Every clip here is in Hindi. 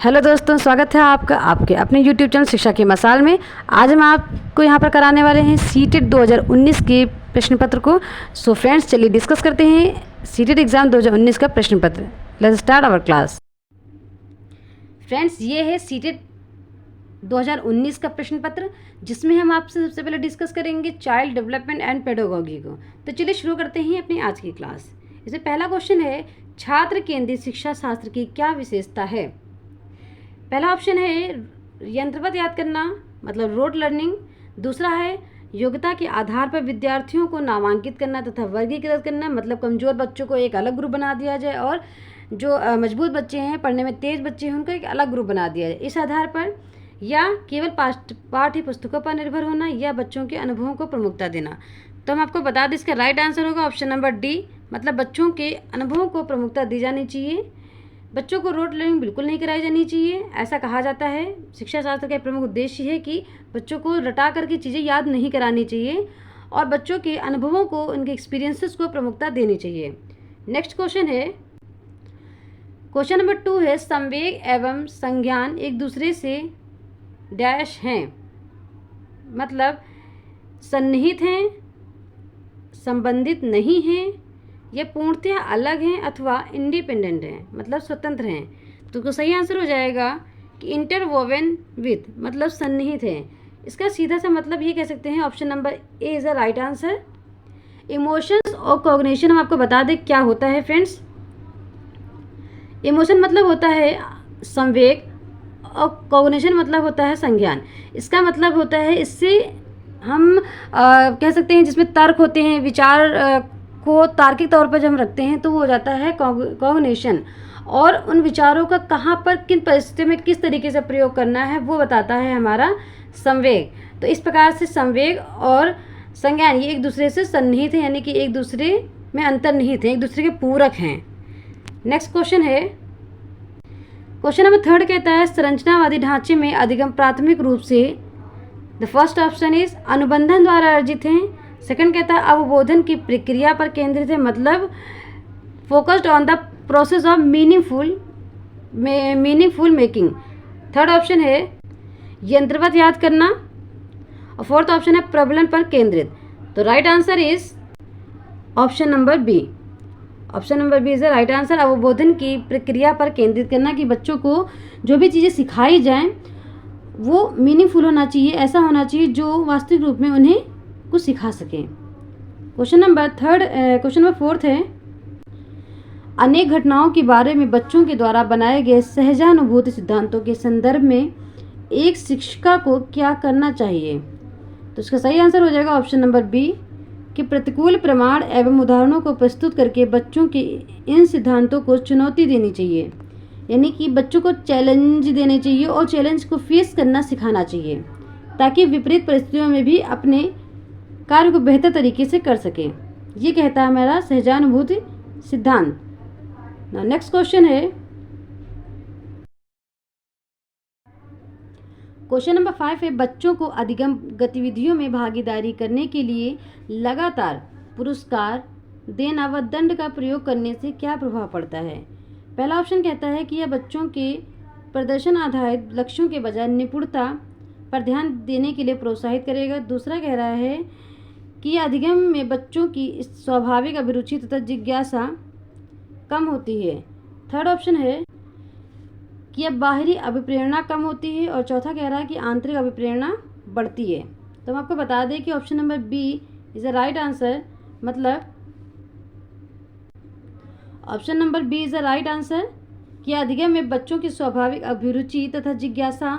हेलो दोस्तों, स्वागत है आपका आपके अपने यूट्यूब चैनल शिक्षा की मसाल में। आज हम आपको यहाँ पर कराने वाले हैं सीटेट 2019 के प्रश्न पत्र को। सो फ्रेंड्स, चलिए डिस्कस करते हैं सीटेट एग्ज़ाम 2019 का प्रश्न पत्र। Let's start our class. Friends, ये है सीटेट 2019 का प्रश्न पत्र, जिसमें हम आपसे सबसे पहले डिस्कस करेंगे चाइल्ड डेवलपमेंट एंड पेडागोगी को। तो चलिए शुरू करते हैं अपनी आज की क्लास। इसमें पहला क्वेश्चन है, छात्र केंद्रित शिक्षा शास्त्र की क्या विशेषता है। पहला ऑप्शन है यंत्रवत याद करना, मतलब रोड लर्निंग। दूसरा है योग्यता के आधार पर विद्यार्थियों को नामांकित करना तथा वर्गीकृत करना, मतलब कमज़ोर बच्चों को एक अलग ग्रुप बना दिया जाए और जो मजबूत बच्चे हैं, पढ़ने में तेज़ बच्चे हैं, उनको एक अलग ग्रुप बना दिया जाए इस आधार पर। या केवल पाठ्य पुस्तकों पर निर्भर होना, या बच्चों के अनुभवों को प्रमुखता देना। तो हम आपको बता दें, इसका राइट आंसर होगा ऑप्शन नंबर डी, मतलब बच्चों के अनुभवों को प्रमुखता दी जानी चाहिए। बच्चों को रोड लर्निंग बिल्कुल नहीं कराई जानी चाहिए। ऐसा कहा जाता है, शिक्षा शास्त्र का प्रमुख उद्देश्य है कि बच्चों को रटा करके चीज़ें याद नहीं करानी चाहिए और बच्चों के अनुभवों को, उनके एक्सपीरियंसेस को प्रमुखता देनी चाहिए। नेक्स्ट क्वेश्चन है, क्वेश्चन नंबर 2 है, संवेग एवं संज्ञान एक दूसरे से डैश हैं, मतलब सन्निहित हैं, संबंधित नहीं हैं, ये पूर्णतः अलग हैं अथवा इंडिपेंडेंट हैं, मतलब स्वतंत्र हैं। तो सही आंसर हो जाएगा कि इंटरवोवन विथ, मतलब सन्निहित हैं। इसका सीधा सा मतलब ये कह सकते हैं, option number A is the right answer. Emotions और कॉग्निशन हम आपको बता दें क्या होता है फ्रेंड्स। इमोशन मतलब होता है संवेग और कॉग्निशन मतलब होता है संज्ञान। इसका मतलब होता है, इससे हम कह सकते हैं जिसमें तर्क होते हैं, विचार को तार्किक तौर पर जब हम रखते हैं तो वो हो जाता है कॉग्निशन, और उन विचारों का कहाँ पर किन परिस्थितियों में किस तरीके से प्रयोग करना है वो बताता है हमारा संवेग। तो इस प्रकार से संवेग और संज्ञान ये एक दूसरे से सन्निहित हैं, यानी कि एक दूसरे में अंतर्निहित हैं, एक दूसरे के पूरक हैं। नेक्स्ट क्वेश्चन है, क्वेश्चन नंबर 3 कहता है, संरचनावादी ढांचे में अधिगम प्राथमिक रूप से, द फर्स्ट ऑप्शन इज अनुबंधन द्वारा अर्जित हैं। सेकंड कहता है अवबोधन की प्रक्रिया पर केंद्रित है, मतलब focused on the process of meaningful making. Third option है यंत्रवत याद करना, और फोर्थ ऑप्शन है प्रबलन पर केंद्रित। तो right answer is option number B. Option number B is the right answer, अवबोधन की प्रक्रिया पर केंद्रित करना, कि बच्चों को जो भी चीज़ें सिखाई जाएं वो मीनिंगफुल होना चाहिए, ऐसा होना चाहिए जो वास्तविक रूप में उन्हें कुछ सिखा सकें। क्वेश्चन नंबर 4 है, अनेक घटनाओं के बारे में बच्चों के द्वारा बनाए गए सहजानुभूति सिद्धांतों के संदर्भ में एक शिक्षिका को क्या करना चाहिए। तो इसका सही आंसर हो जाएगा ऑप्शन नंबर बी, कि प्रतिकूल प्रमाण एवं उदाहरणों को प्रस्तुत करके बच्चों के इन सिद्धांतों को चुनौती देनी चाहिए, यानी कि बच्चों को चैलेंज देने चाहिए और चैलेंज को फेस करना सिखाना चाहिए, ताकि विपरीत परिस्थितियों में भी अपने कार्य को बेहतर तरीके से कर सकें। ये कहता है हमारा सहजानुभूति सिद्धांत। नेक्स्ट क्वेश्चन है, क्वेश्चन नंबर 5 है, बच्चों को अधिगम गतिविधियों में भागीदारी करने के लिए लगातार पुरस्कार देना व दंड का प्रयोग करने से क्या प्रभाव पड़ता है। पहला ऑप्शन कहता है कि यह बच्चों के प्रदर्शन आधारित लक्ष्यों के बजाय निपुणता पर ध्यान देने के लिए प्रोत्साहित करेगा। दूसरा कह रहा है कि अधिगम में बच्चों की स्वाभाविक अभिरुचि तथा जिज्ञासा कम होती है। थर्ड ऑप्शन है कि अब बाहरी अभिप्रेरणा कम होती है, और चौथा कह रहा है कि आंतरिक अभिप्रेरणा बढ़ती है। तो हम आपको बता दें कि option number B is the right answer, मतलब option number B is the right answer, कि अधिगम में बच्चों की स्वाभाविक अभिरुचि तथा जिज्ञासा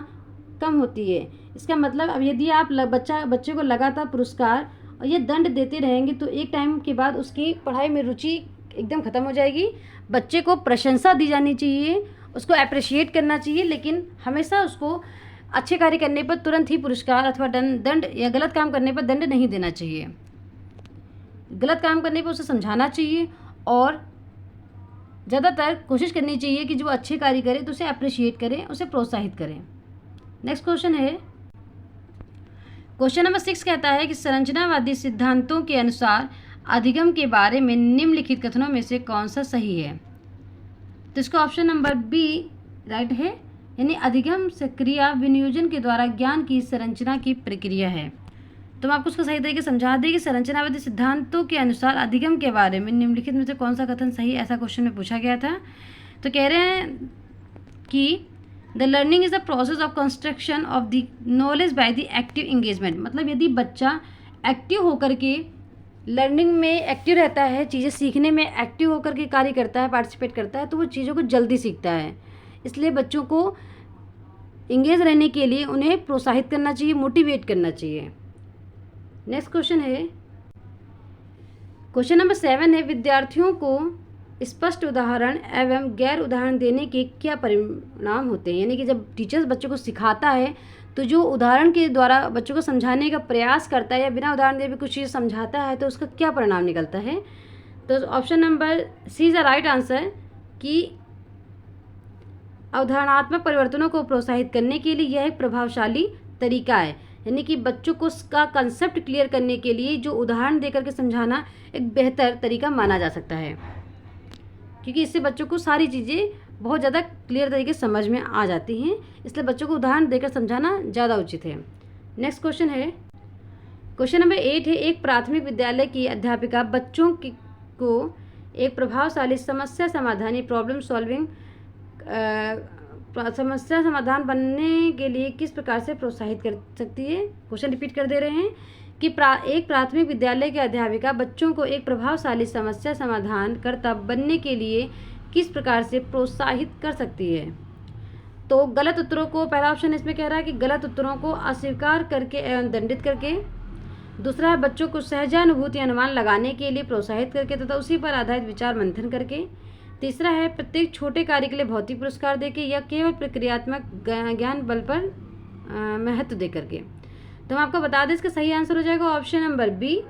कम होती है। इसका मतलब अब यदि आप बच्चे को लगातार पुरस्कार और ये दंड देते रहेंगे तो एक टाइम के बाद उसकी पढ़ाई में रुचि एकदम ख़त्म हो जाएगी। बच्चे को प्रशंसा दी जानी चाहिए, उसको अप्रिशिएट करना चाहिए, लेकिन हमेशा उसको अच्छे कार्य करने पर तुरंत ही पुरस्कार अथवा दंड, या गलत काम करने पर दंड नहीं देना चाहिए। गलत काम करने पर उसे समझाना चाहिए और ज़्यादातर कोशिश करनी चाहिए कि जो अच्छे कार्य करे तो उसे अप्रिशिएट करें, उसे प्रोत्साहित करें। नेक्स्ट क्वेश्चन है, क्वेश्चन नंबर 6 कहता है कि संरचनावादी सिद्धांतों के अनुसार अधिगम के बारे में निम्नलिखित कथनों में से कौन सा सही है। तो इसका ऑप्शन नंबर बी राइट है, यानी अधिगम से क्रिया विनियोजन के द्वारा ज्ञान की संरचना की प्रक्रिया है। तो मैं आपको उसको सही तरीके समझा दें कि संरचनावादी सिद्धांतों के अनुसार अधिगम के बारे में निम्नलिखित में से कौन सा कथन सही, ऐसा क्वेश्चन में पूछा गया था। तो कह रहे हैं कि the learning is the process of construction of the knowledge by the active engagement. मतलब यदि बच्चा एक्टिव होकर के लर्निंग में एक्टिव रहता है, चीज़ें सीखने में एक्टिव होकर के कार्य करता है, पार्टिसिपेट करता है, तो वो चीज़ों को जल्दी सीखता है। इसलिए बच्चों को इंगेज रहने के लिए उन्हें प्रोत्साहित करना चाहिए, मोटिवेट करना चाहिए। नेक्स्ट क्वेश्चन है, क्वेश्चन नंबर 7 है, विद्यार्थियों को स्पष्ट उदाहरण एवं गैर उदाहरण देने के क्या परिणाम होते हैं। यानी कि जब टीचर्स बच्चों को सिखाता है तो जो उदाहरण के द्वारा बच्चों को समझाने का प्रयास करता है या बिना उदाहरण दिए भी कुछ चीज़ समझाता है तो उसका क्या परिणाम निकलता है। तो option number C is the right answer कि अवधारणात्मक परिवर्तनों को प्रोत्साहित करने के लिए यह एक प्रभावशाली तरीका है। यानी कि बच्चों को उसका कंसेप्ट क्लियर करने के लिए जो उदाहरण देकर के समझाना एक बेहतर तरीका माना जा सकता है, क्योंकि इससे बच्चों को सारी चीज़ें बहुत ज़्यादा क्लियर तरीके से समझ में आ जाती हैं। इसलिए बच्चों को उदाहरण देकर समझाना ज़्यादा उचित है। नेक्स्ट क्वेश्चन है, क्वेश्चन नंबर 8 है, एक प्राथमिक विद्यालय की अध्यापिका बच्चों को एक प्रभावशाली समस्या समाधानी प्रॉब्लम सॉल्विंग समस्या समाधान बनने के लिए किस प्रकार से प्रोत्साहित कर सकती है। क्वेश्चन रिपीट कर दे रहे हैं कि एक प्राथमिक विद्यालय की अध्यापिका बच्चों को एक प्रभावशाली समस्या समाधानकर्ता बनने के लिए किस प्रकार से प्रोत्साहित कर सकती है। तो गलत उत्तरों को, पहला ऑप्शन इसमें कह रहा है कि गलत उत्तरों को अस्वीकार करके एवं दंडित करके, दूसरा है बच्चों को सहजानुभूति अनुमान लगाने के लिए प्रोत्साहित करके तथा उसी पर आधारित विचार मंथन करके, तीसरा है प्रत्येक छोटे कार्य के लिए भौतिक पुरस्कार देके या केवल प्रक्रियात्मक ज्ञान बल पर महत्व दे करके। तो हम आपको बता दें इसका सही आंसर हो जाएगा ऑप्शन नंबर बी,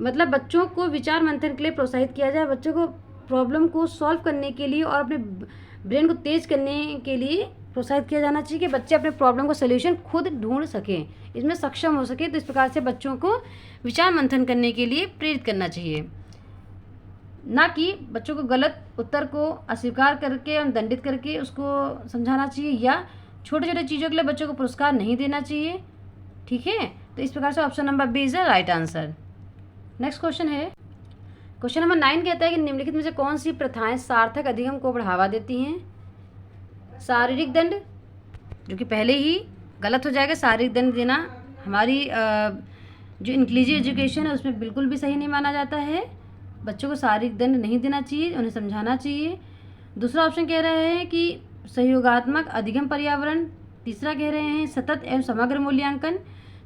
मतलब बच्चों को विचार मंथन के लिए प्रोत्साहित किया जाए, बच्चों को प्रॉब्लम को सॉल्व करने के लिए और अपने ब्रेन को तेज करने के लिए प्रोत्साहित किया जाना चाहिए कि बच्चे अपने प्रॉब्लम का सोल्यूशन खुद ढूंढ सकें, इसमें सक्षम हो सके। तो इस प्रकार से बच्चों को विचार मंथन करने के लिए प्रेरित करना चाहिए, ना कि बच्चों को गलत उत्तर को अस्वीकार करके और दंडित करके उसको समझाना चाहिए या छोटे छोटे चीज़ों के लिए बच्चों को पुरस्कार नहीं देना चाहिए। ठीक है, तो इस प्रकार से option number B is the right answer. Next question है, क्वेश्चन नंबर 9 कहता है कि निम्नलिखित में से कौन सी प्रथाएं सार्थक अधिगम को बढ़ावा देती हैं। शारीरिक दंड, जो कि पहले ही गलत हो जाएगा, शारीरिक दंड देना हमारी जो इंक्लूसिव एजुकेशन है उसमें बिल्कुल भी सही नहीं माना जाता है। बच्चों को शारीरिक दंड नहीं देना चाहिए, उन्हें समझाना चाहिए। दूसरा ऑप्शन कह रहे हैं कि सहयोगात्मक अधिगम पर्यावरण, तीसरा कह रहे हैं सतत एवं समग्र मूल्यांकन,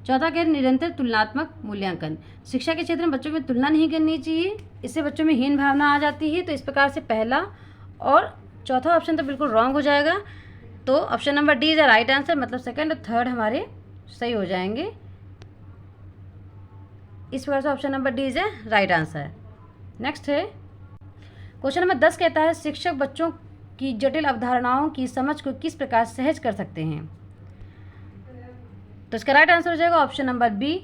चौथा कह रहे हैं निरंतर तुलनात्मक मूल्यांकन। शिक्षा के क्षेत्र में बच्चों में तुलना नहीं करनी चाहिए, इससे बच्चों में हीन भावना आ जाती है। तो इस प्रकार से पहला और चौथा ऑप्शन तो बिल्कुल रॉन्ग हो जाएगा। तो option number D is the right answer, मतलब सेकंड और थर्ड हमारे सही हो जाएंगे। इस प्रकार से option number D is the right answer. Next है, क्वेश्चन नंबर 10 कहता है शिक्षक बच्चों की जटिल अवधारणाओं की समझ को किस प्रकार सहज कर सकते हैं। तो इसका राइट आंसर हो जाएगा ऑप्शन नंबर बी,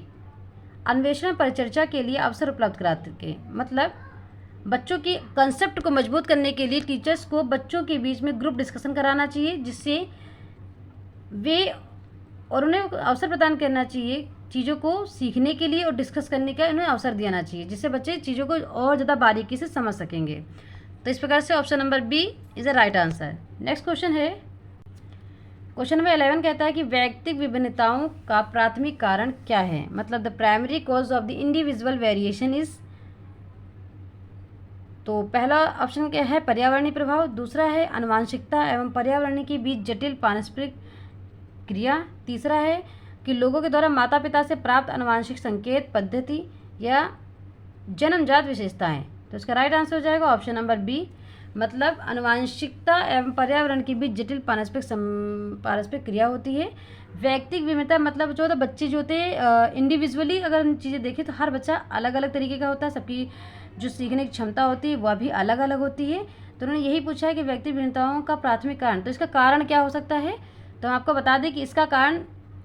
अन्वेषण परिचर्चा के लिए अवसर उपलब्ध कराते के। मतलब बच्चों की कंसेप्ट को मजबूत करने के लिए टीचर्स को बच्चों के बीच में ग्रुप डिस्कशन कराना चाहिए, जिससे वे और उन्हें अवसर प्रदान करना चाहिए चीज़ों को सीखने के लिए और डिस्कस करने का उन्हें अवसर देना चाहिए, जिससे बच्चे चीज़ों को और ज़्यादा बारीकी से समझ सकेंगे। तो इस प्रकार से option number B is the right answer. Next question है, क्वेश्चन नंबर 11 कहता है कि वैयक्तिक विभिन्नताओं का प्राथमिक कारण क्या है। मतलब the primary cause of the individual variation is. तो पहला ऑप्शन क्या है, पर्यावरणीय प्रभाव, दूसरा है आनुवंशिकता एवं पर्यावरण के बीच जटिल पारस्परिक क्रिया, तीसरा है कि लोगों के द्वारा माता पिता से प्राप्त आनुवंशिक संकेत पद्धति या जन्मजात विशेषताएं। तो इसका राइट आंसर हो जाएगा ऑप्शन नंबर बी, मतलब आनुवंशिकता एवं पर्यावरण के बीच जटिल पारस्परिक क्रिया होती है। वैयक्तिक विभिन्नता मतलब जो होता है बच्चे जो होते हैं इंडिविजुअली अगर चीज़ें देखें तो हर बच्चा अलग अलग तरीके का होता है, सबकी जो सीखने की क्षमता होती है वह भी अलग अलग होती है। तो उन्होंने यही पूछा है कि व्यक्तिगत विभिन्नताओं का प्राथमिक कारण, तो इसका कारण क्या हो सकता है। तो हम आपको बता दें कि इसका कारण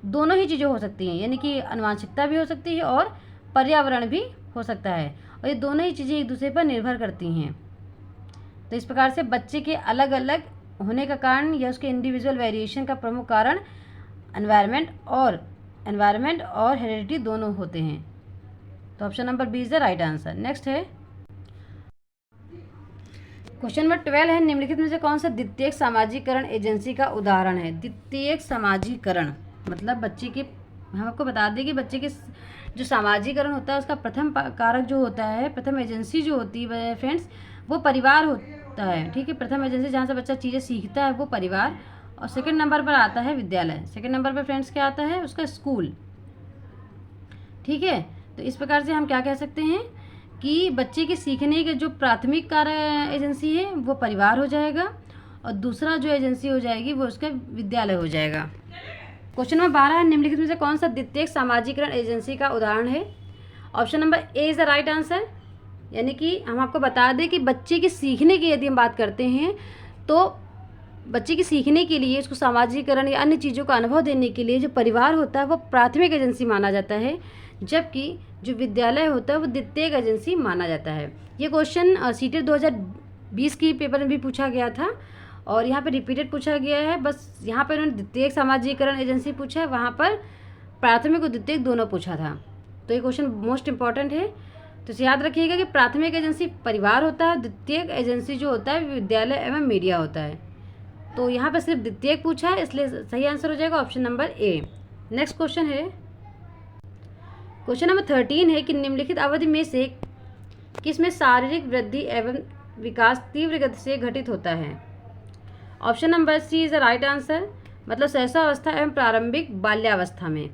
दोनों ही चीज़ें हो सकती हैं, यानी कि आनुवंशिकता भी हो सकती है और पर्यावरण भी हो सकता है, और ये दोनों ही चीज़ें एक दूसरे पर निर्भर करती हैं। तो इस प्रकार से बच्चे के अलग अलग होने का कारण या उसके इंडिविजुअल वेरिएशन का प्रमुख कारण एनवायरनमेंट और हेरिडिटी दोनों होते हैं। तो option number B is the right answer. Next है क्वेश्चन नंबर 12 है, निम्नलिखित में से कौन सा द्वितीयक सामाजिकरण एजेंसी का उदाहरण है। द्वितीयक सामाजिकरण मतलब बच्चे के, हम आपको बता दें कि बच्चे के जो सामाजिकरण होता है उसका प्रथम कारक जो होता है, प्रथम एजेंसी जो होती है फ्रेंड्स, वो परिवार होता है। ठीक है, प्रथम एजेंसी जहाँ से बच्चा चीज़ें सीखता है वो परिवार, और सेकंड नंबर पर आता है विद्यालय। सेकंड नंबर पर फ्रेंड्स क्या आता है, उसका स्कूल। ठीक है, तो इस प्रकार से हम क्या कह सकते हैं कि बच्चे के सीखने के जो प्राथमिक कार्य एजेंसी है वो परिवार हो जाएगा, और दूसरा जो एजेंसी हो जाएगी वो उसका विद्यालय हो जाएगा। क्वेश्चन नंबर 12 है, निम्नलिखित में से कौन सा द्वितीयक सामाजिकरण एजेंसी का उदाहरण है। Option number A is the right answer. यानी कि हम आपको बता दें कि बच्चे के सीखने की यदि हम बात करते हैं तो बच्चे के सीखने के लिए उसको सामाजिकरण या अन्य चीज़ों का अनुभव देने के लिए जो परिवार होता है वो प्राथमिक एजेंसी माना जाता है, जबकि जो विद्यालय होता है वो द्वितीयक एजेंसी माना जाता है। ये क्वेश्चन सीटेट 2020 की पेपर में भी पूछा गया था और यहाँ पे रिपीटेड पूछा गया है। बस यहाँ पर उन्होंने द्वितीयक सामाजिकरण एजेंसी पूछा है, वहाँ पर प्राथमिक और द्वितीयक दोनों पूछा था। तो ये क्वेश्चन मोस्ट इंपॉर्टेंट है, तो इसे याद रखिएगा कि प्राथमिक एजेंसी परिवार होता है, द्वितीयक एजेंसी जो होता है विद्यालय एवं मीडिया होता है। तो यहाँ पर सिर्फ द्वितीयक पूछा है, इसलिए सही आंसर हो जाएगा option number A. Next question है, क्वेश्चन नंबर 13 है कि निम्नलिखित अवधि में से किसमें शारीरिक वृद्धि एवं विकास तीव्र गति से घटित होता है। Option number C is the right answer. मतलब शैशवावस्था एवं प्रारंभिक बाल्यावस्था में,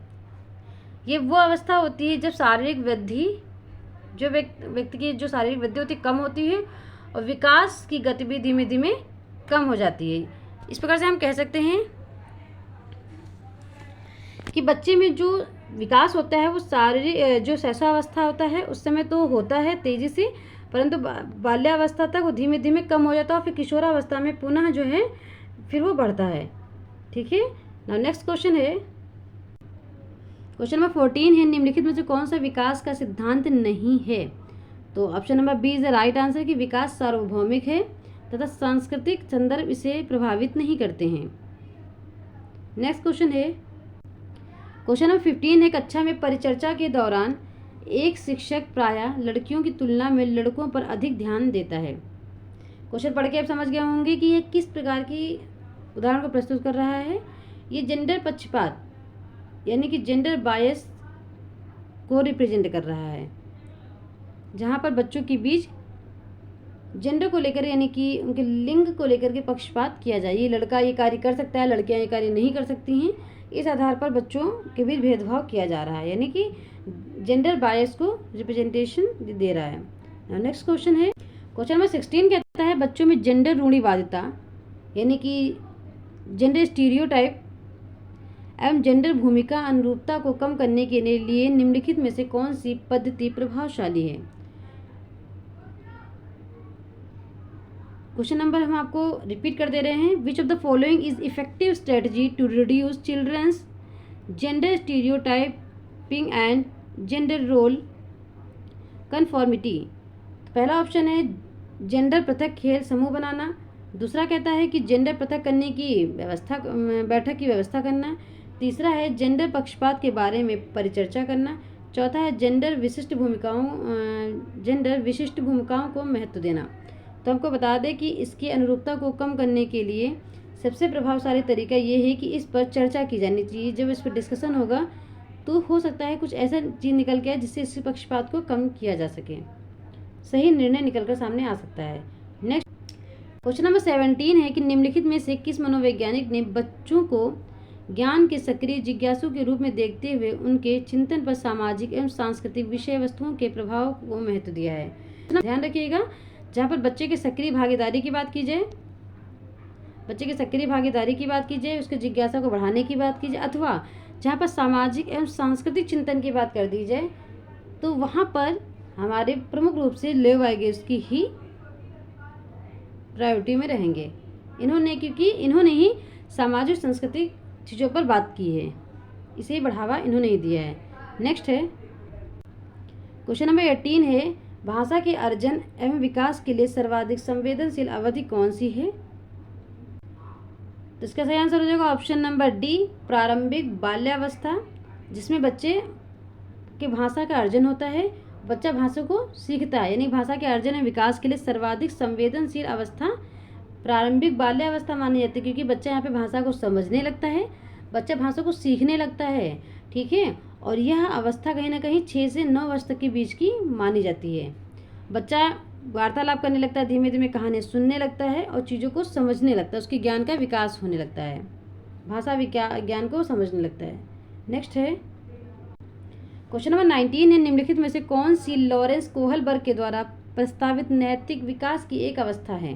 ये वो अवस्था होती है जब शारीरिक वृद्धि, जो व्यक्ति की जो शारीरिक वृद्धि होती है कम होती है और विकास की गति भी धीमे धीमे कम हो जाती है। इस प्रकार से हम कह सकते हैं कि बच्चे में जो विकास होता है वो शारीरिक, जो शैशवावस्था होता है उस समय तो होता है तेजी से, परंतु बाल्यावस्था तक वो धीमे धीमे कम हो जाता है और फिर किशोरावस्था में पुनः जो है फिर वो बढ़ता है। ठीक है, नाउ नेक्स्ट क्वेश्चन है, क्वेश्चन नंबर 14 है, निम्नलिखित में से कौन सा विकास का सिद्धांत नहीं है। तो option number B is the right answer कि विकास सार्वभौमिक है तथा सांस्कृतिक संदर्भ इसे प्रभावित नहीं करते हैं। नेक्स्ट क्वेश्चन है, क्वेश्चन नंबर 15 है, कक्षा में परिचर्चा के दौरान एक शिक्षक प्रायः लड़कियों की तुलना में लड़कों पर अधिक ध्यान देता है। क्वेश्चन पढ़ के आप समझ गए होंगे कि ये किस प्रकार की उदाहरण को प्रस्तुत कर रहा है। ये जेंडर पक्षपात यानी कि जेंडर बायस को रिप्रेजेंट कर रहा है, जहाँ पर बच्चों के बीच जेंडर को लेकर यानी कि उनके लिंग को लेकर के पक्षपात किया जाए। ये लड़का ये कार्य कर सकता है, लड़कियां ये कार्य नहीं कर सकती हैं, इस आधार पर बच्चों के बीच भेदभाव किया जा रहा है, यानी कि जेंडर बायस को रिप्रेजेंटेशन दे रहा है। नेक्स्ट क्वेश्चन है, क्वेश्चन नंबर 16 कहता है बच्चों में जेंडर रूढ़िवादिता यानी कि जेंडर स्टीरियोटाइप एवं जेंडर भूमिका अनुरूपता को कम करने के लिए निम्नलिखित में से कौन सी पद्धति प्रभावशाली है। क्वेश्चन नंबर हम आपको रिपीट कर दे रहे हैं, which of the following is effective strategy to reduce children's gender stereotyping and gender role conformity. पहला ऑप्शन है जेंडर पृथक खेल समूह बनाना, दूसरा कहता है कि जेंडर पृथक करने की व्यवस्था, बैठक की व्यवस्था करना, तीसरा है जेंडर पक्षपात के बारे में परिचर्चा करना, चौथा है जेंडर विशिष्ट भूमिकाओं को महत्व देना। तो हमको बता दें कि इसकी अनुरूपता को कम करने के लिए सबसे प्रभावशाली तरीका ये है कि इस पर चर्चा की जानी चाहिए। जब इस पर डिस्कशन होगा तो हो सकता है कुछ ऐसा चीज़ निकल के आए जिससे इस पक्षपात को कम किया जा सके, सही निर्णय निकल कर सामने आ सकता है। नेक्स्ट क्वेश्चन नंबर 17 है कि निम्नलिखित में से किस मनोवैज्ञानिक ने बच्चों को ज्ञान के सक्रिय जिज्ञासु के रूप में देखते हुए उनके चिंतन पर सामाजिक एवं सांस्कृतिक विषय वस्तुओं के प्रभाव को महत्व दिया है। ध्यान रखिएगा, जहाँ पर बच्चे के सक्रिय भागीदारी की बात की जाए, उसके जिज्ञासा को बढ़ाने की बात की जाए, अथवा जहाँ पर सामाजिक एवं सांस्कृतिक चिंतन की बात कर दी जाए, तो वहाँ पर हमारे प्रमुख रूप से लेव वाइगेस की ही प्रायोरिटी में रहेंगे इन्होंने, क्योंकि इन्होंने ही सामाजिक सांस्कृतिक चीज़ों पर बात की है, इसे बढ़ावा इन्होंने ही दिया है। नेक्स्ट है क्वेश्चन नंबर 18 है, भाषा के अर्जन एवं विकास के लिए सर्वाधिक संवेदनशील अवधि कौन सी है। तो इसका सही आंसर हो जाएगा ऑप्शन नंबर डी, प्रारंभिक बाल्यावस्था, जिसमें बच्चे के भाषा का अर्जन होता है, बच्चा भाषा को सीखता है, यानी भाषा के अर्जन और विकास के लिए सर्वाधिक संवेदनशील अवस्था प्रारंभिक बाल्यावस्था मानी जाती है, क्योंकि बच्चा यहाँ पे भाषा को समझने लगता है, बच्चा भाषा को सीखने लगता है, ठीक है। और यह अवस्था कहीं ना कहीं 6 से 9 वर्ष तक के बीच की मानी जाती है। बच्चा वार्तालाप करने लगता है, धीमे धीमे कहानी सुनने लगता है और चीज़ों को समझने लगता है, उसकी ज्ञान का विकास होने लगता है, भाषा ज्ञान को समझने लगता है। नेक्स्ट है क्वेश्चन नंबर 19 है, निम्नलिखित में से कौन सी लॉरेंस कोहलबर्ग के द्वारा प्रस्तावित नैतिक विकास की एक अवस्था है।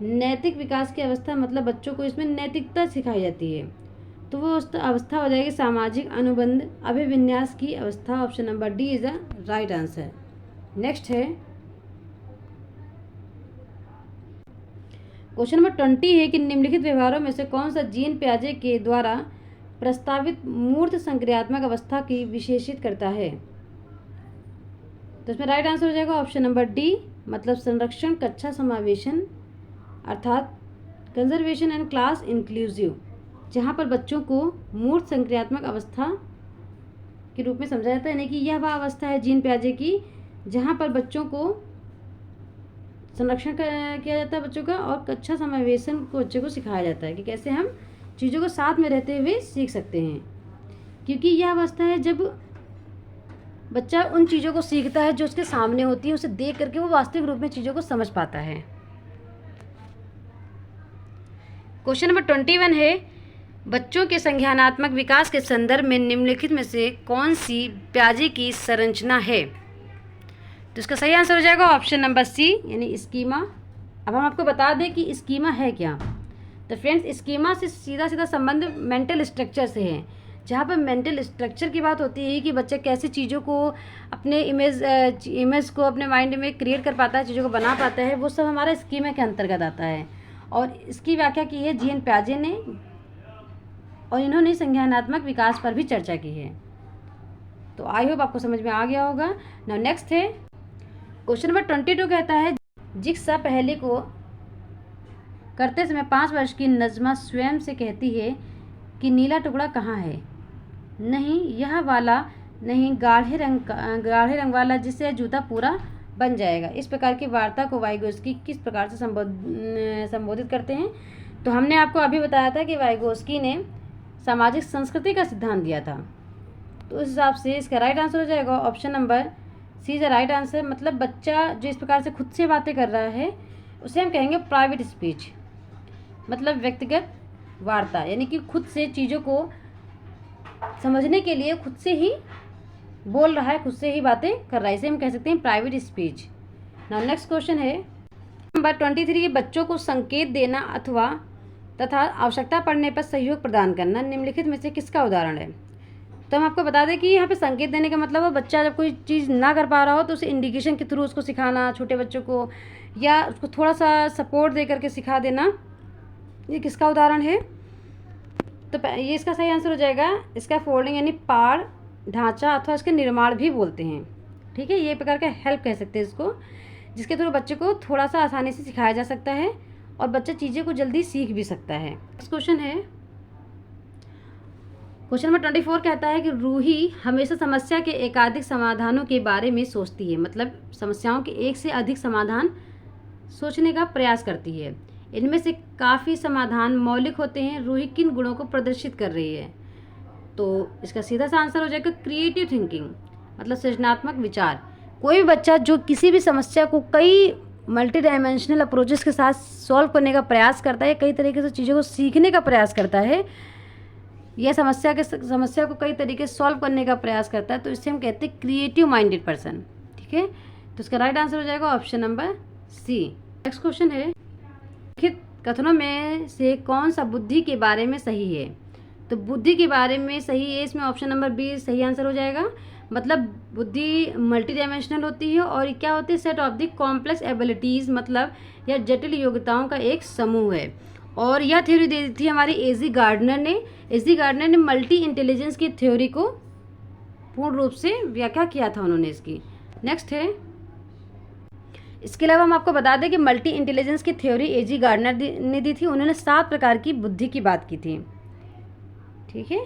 नैतिक विकास की अवस्था मतलब बच्चों को इसमें नैतिकता सिखाई जाती है, तो वो अवस्था हो जाएगी सामाजिक अनुबंध अभिविन्यास की अवस्था। Option number D is the right answer. Next है क्वेश्चन नंबर 20 है कि निम्नलिखित व्यवहारों में से कौन सा जीन पियाजे के द्वारा प्रस्तावित मूर्त संक्रियात्मक अवस्था की विशेषित करता है। तो इसमें राइट आंसर हो जाएगा ऑप्शन नंबर डी, मतलब संरक्षण कक्षा समावेशन, अर्थात कंजर्वेशन एंड क्लास इंक्लूसिव, जहाँ पर बच्चों को मूर्त संक्रियात्मक अवस्था के रूप में समझा जाता है, यानी कि यह वह अवस्था है जीन पियाजे की जहाँ पर बच्चों को संरक्षण किया जाता है बच्चों का, और कक्षा समावेशन को बच्चों को सिखाया जाता है कि कैसे हम चीज़ों को साथ में रहते हुए सीख सकते हैं, क्योंकि यह अवस्था है जब बच्चा उन चीज़ों को सीखता है जो उसके सामने होती है, उसे देख करके वो वास्तविक रूप में चीज़ों को समझ पाता है। क्वेश्चन नंबर 21 है, बच्चों के संज्ञानात्मक विकास के संदर्भ में निम्नलिखित में से कौन सी पियाजे की संरचना है। तो इसका सही आंसर हो जाएगा ऑप्शन नंबर सी, यानी स्कीमा। अब हम आपको बता दें कि स्कीमा है क्या। तो फ्रेंड्स, स्कीमा से सीधा सीधा संबंध मेंटल स्ट्रक्चर से है, जहाँ पर मेंटल स्ट्रक्चर की बात होती है कि बच्चा कैसे चीज़ों को अपने इमेज को अपने माइंड में क्रिएट कर पाता है, चीज़ों को बना पाता है, वो सब हमारा स्कीमा के अंतर्गत आता है। और इसकी व्याख्या की है जीएन पियाजे ने, और इन्होंने संज्ञानात्मक विकास पर भी चर्चा की है। तो आई होप आपको समझ में आ गया होगा। नाउ नेक्स्ट है क्वेश्चन नंबर 22 कहता है, जिक्सा पहले को करते समय 5 वर्ष की नज़मा स्वयं से कहती है कि नीला टुकड़ा कहाँ है। नहीं, यह वाला नहीं, गाढ़े रंग वाला, जिससे जूता पूरा बन जाएगा। इस प्रकार की वार्ता को वाइगोस्की किस प्रकार से संबोधित करते हैं। तो हमने आपको अभी बताया था कि वाइगोस्की ने सामाजिक संस्कृति का सिद्धांत दिया था, तो उस हिसाब से इसका राइट आंसर हो जाएगा option number C is the right answer. मतलब बच्चा जो इस प्रकार से खुद से बातें कर रहा है उसे हम कहेंगे प्राइवेट स्पीच, मतलब व्यक्तिगत वार्ता, यानी कि खुद से चीज़ों को समझने के लिए खुद से ही बोल रहा है, खुद से ही बातें कर रहा है, इसे हम कह सकते हैं private speech. Now next question है नंबर 23, बच्चों को संकेत देना अथवा तथा आवश्यकता पड़ने पर सहयोग प्रदान करना निम्नलिखित में से किसका उदाहरण है। तो हम आपको बता दें कि यहाँ पे संकेत देने का मतलब है बच्चा जब कोई चीज़ ना कर पा रहा हो तो उसे इंडिकेशन के थ्रू उसको सिखाना, छोटे बच्चों को, या उसको थोड़ा सा सपोर्ट दे करके सिखा देना, ये किसका उदाहरण है। तो ये इसका सही आंसर हो जाएगा, इसका फोल्डिंग यानी पाड़, ढांचा अथवा इसके निर्माण भी बोलते हैं, ठीक है। ये प्रकार का हेल्प कह सकते हैं इसको, जिसके थ्रू बच्चे को थोड़ा सा आसानी से सिखाया जा सकता है और बच्चा चीज़ें को जल्दी सीख भी सकता है। नेक्स्ट क्वेश्चन है क्वेश्चन नंबर 24 कहता है कि रूही हमेशा समस्या के एकाधिक समाधानों के बारे में सोचती है, मतलब समस्याओं के एक से अधिक समाधान सोचने का प्रयास करती है। इनमें से काफ़ी समाधान मौलिक होते हैं। रूही किन गुणों को प्रदर्शित कर रही है। तो इसका सीधा सा आंसर हो जाएगा क्रिएटिव थिंकिंग, मतलब सृजनात्मक विचार। कोई भी बच्चा जो किसी भी समस्या को कई मल्टी डायमेंशनल अप्रोचेस के साथ सॉल्व करने का प्रयास करता है, कई तरीके से चीज़ों को सीखने का प्रयास करता है, यह समस्या को कई तरीके से सॉल्व करने का प्रयास करता है, तो इससे हम कहते हैं क्रिएटिव माइंडेड पर्सन, ठीक है। तो इसका राइट आंसर हो जाएगा option number C. Next question है, लिखित कथनों में से कौन सा बुद्धि के बारे में सही है। तो बुद्धि के बारे में सही है, इसमें ऑप्शन नंबर बी सही आंसर हो जाएगा। मतलब बुद्धि मल्टी डायमेंशनल होती है और क्या होती है, set of the complex abilities, मतलब यह जटिल योग्यताओं का एक समूह है। और यह थ्योरी दे दी थी हमारी एजी गार्डनर ने मल्टी इंटेलिजेंस की थ्योरी को पूर्ण रूप से व्याख्या किया था उन्होंने इसकी। नेक्स्ट है इसके अलावा हम आपको बता दें कि मल्टी इंटेलिजेंस की थ्योरी A.G. गार्डनर ने दी थी। उन्होंने 7 प्रकार की बुद्धि की बात की थी, ठीक है।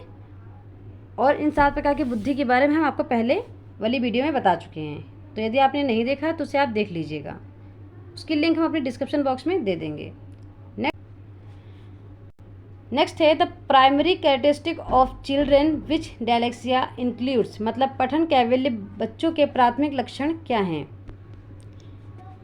और इन 7 प्रकार की बुद्धि के बारे में हम आपको पहले वाली वीडियो में बता चुके हैं, तो यदि आपने नहीं देखा तो उसे आप देख लीजिएगा, उसकी लिंक हम अपने डिस्क्रिप्शन बॉक्स में दे देंगे। नेक्स्ट है the primary characteristic of children which dyslexia includes, मतलब पठन कैवल्य बच्चों के प्राथमिक लक्षण क्या हैं।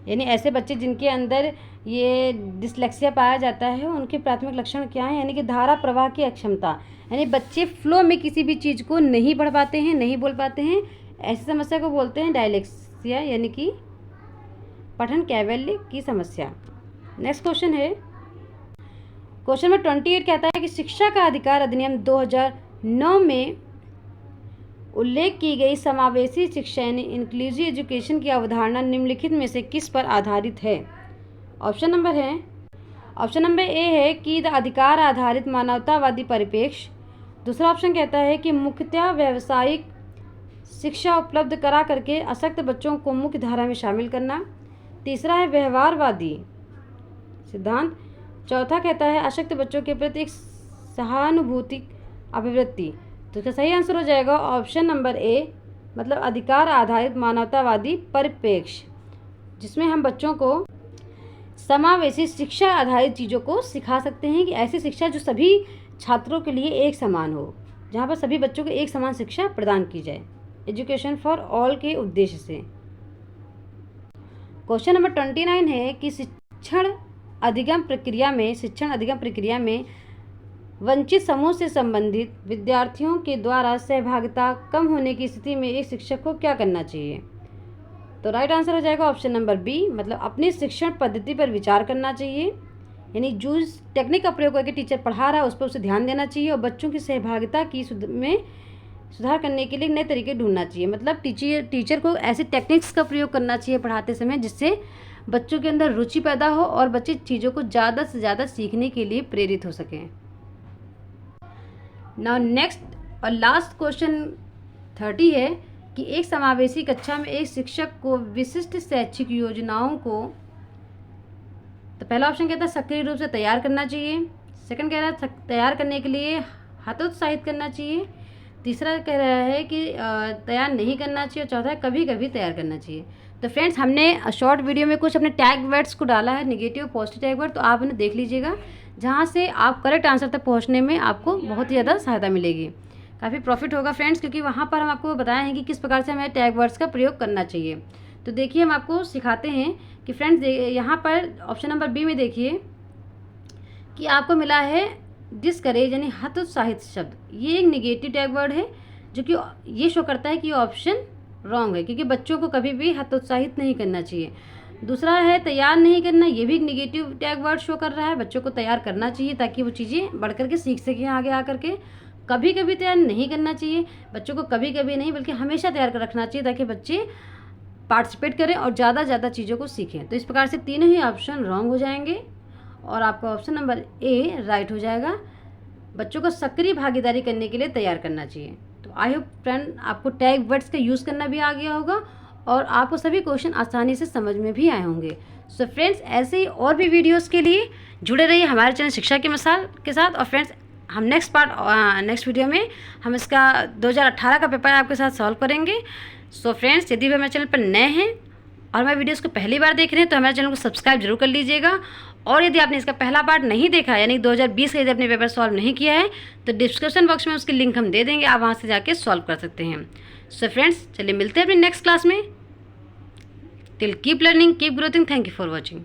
यानी ऐसे बच्चे जिनके अंदर ये डिसलेक्सिया पाया जाता है, उनके प्राथमिक लक्षण क्या हैं। यानी कि धारा प्रवाह की अक्षमता, यानी बच्चे फ्लो में किसी भी चीज़ को नहीं पढ़ पाते हैं, नहीं बोल पाते हैं, ऐसी समस्या को बोलते हैं डायलेक्सिया, यानी कि पठन कैवल्य की समस्या। नेक्स्ट क्वेश्चन है, क्वेश्चन नंबर 28 कहता है कि शिक्षा का अधिकार अधिनियम 2009 में उल्लेख की गई समावेशी शिक्षा यानी इंक्लूसिव एजुकेशन की अवधारणा निम्नलिखित में से किस पर आधारित है। ऑप्शन नंबर ए है कि द अधिकार आधारित मानवतावादी परिप्रेक्ष्य। दूसरा ऑप्शन कहता है कि मुख्यतः व्यावसायिक शिक्षा उपलब्ध करा करके अशक्त बच्चों को मुख्य धारा में शामिल करना। तीसरा है व्यवहारवादी सिद्धांत। चौथा कहता है अशक्त बच्चों के प्रति एक सहानुभूति अभिवृत्ति। तो इसका सही आंसर हो जाएगा ऑप्शन नंबर ए, मतलब अधिकार आधारित मानवतावादी परिप्रेक्ष्य, जिसमें हम बच्चों को समावेशी शिक्षा आधारित चीज़ों को सिखा सकते हैं कि ऐसी शिक्षा जो सभी छात्रों के लिए एक समान हो, जहाँ पर सभी बच्चों को एक समान शिक्षा प्रदान की जाए, एजुकेशन फॉर ऑल के उद्देश्य से। क्वेश्चन नंबर 29 है कि शिक्षण अधिगम प्रक्रिया में वंचित समूह से संबंधित विद्यार्थियों के द्वारा सहभागिता कम होने की स्थिति में एक शिक्षक को क्या करना चाहिए। तो राइट आंसर हो जाएगा ऑप्शन नंबर बी, मतलब अपनी शिक्षण पद्धति पर विचार करना चाहिए। यानी जो टेक्निक का प्रयोग करके टीचर पढ़ा रहा है उस पर उसे ध्यान देना चाहिए और बच्चों की सहभागिता की में सुधार करने के लिए नए तरीके ढूंढना चाहिए। मतलब टीचर को ऐसे टेक्निक्स का प्रयोग करना चाहिए पढ़ाते समय जिससे बच्चों के अंदर रुचि पैदा हो और बच्चे चीज़ों को ज़्यादा से ज़्यादा सीखने के लिए प्रेरित हो सकें। नाउ नेक्स्ट और लास्ट क्वेश्चन 30 है कि एक समावेशी कक्षा में एक शिक्षक को विशिष्ट शैक्षिक योजनाओं को, तो पहला ऑप्शन कहता है सक्रिय रूप से तैयार करना चाहिए। सेकंड कह रहा है तैयार करने के लिए हतोत्साहित करना चाहिए। तीसरा कह रहा है कि तैयार नहीं करना चाहिए। और चौथा है कभी कभी तैयार करना चाहिए। तो फ्रेंड्स, हमने शॉर्ट वीडियो में कुछ अपने टैग वर्ड्स को डाला है, नेगेटिव पॉजिटिव टैग वर्ड, तो आप उन्हें देख लीजिएगा, जहाँ से आप करेक्ट आंसर तक पहुँचने में आपको बहुत ही ज़्यादा सहायता मिलेगी। काफ़ी प्रॉफिट होगा फ्रेंड्स, क्योंकि वहाँ पर हम आपको बताए हैं कि किस प्रकार से हमें टैग वर्ड्स का प्रयोग करना चाहिए। तो देखिए हम आपको सिखाते हैं कि फ्रेंड्स यहाँ पर ऑप्शन नंबर बी में देखिए कि आपको मिला है डिस्करेज यानी हतोत्साहित शब्द। ये एक निगेटिव टैग वर्ड है जो कि ये शो करता है कि ये ऑप्शन रॉन्ग है, क्योंकि बच्चों को कभी भी हतोत्साहित नहीं करना चाहिए। दूसरा है तैयार नहीं करना, ये भी एक निगेटिव टैग वर्ड शो कर रहा है। बच्चों को तैयार करना चाहिए ताकि वो चीज़ें बढ़ कर के सीख सकें आगे आकर के। कभी कभी तैयार नहीं करना चाहिए, बच्चों को कभी कभी नहीं बल्कि हमेशा तैयार कर रखना चाहिए ताकि बच्चे पार्टिसिपेट करें और ज़्यादा चीज़ों को सीखें। तो इस प्रकार से तीनों ही ऑप्शन रॉन्ग हो जाएंगे और आपका ऑप्शन नंबर ए राइट हो जाएगा। बच्चों को सक्रिय भागीदारी करने के लिए तैयार करना चाहिए। तो आई होप फ्रेंड आपको टैग वर्ड्स का यूज़ करना भी आ गया होगा और आपको सभी क्वेश्चन आसानी से समझ में भी आए होंगे। सो फ्रेंड्स, ऐसे ही और भी वीडियोस के लिए जुड़े रहिए हमारे चैनल शिक्षा की मिसाल के साथ। और फ्रेंड्स, हम नेक्स्ट वीडियो में हम इसका 2018 का पेपर आपके साथ सॉल्व करेंगे। सो फ्रेंड्स, यदि भी हमारे चैनल पर नए हैं और हमारे वीडियोस को पहली बार देख रहे हैं तो हमारे चैनल को सब्सक्राइब जरूर कर लीजिएगा। और यदि आपने इसका पहला पार्ट नहीं देखा यानी 2020 का यदि आपने पेपर सॉल्व नहीं किया है तो डिस्क्रिप्शन बॉक्स में उसकी लिंक हम दे देंगे, आप वहाँ से जाके सॉल्व कर सकते हैं। सो फ्रेंड्स, चलिए मिलते हैं अपनी नेक्स्ट क्लास में। Till keep learning, keep growthing. Thank you for watching.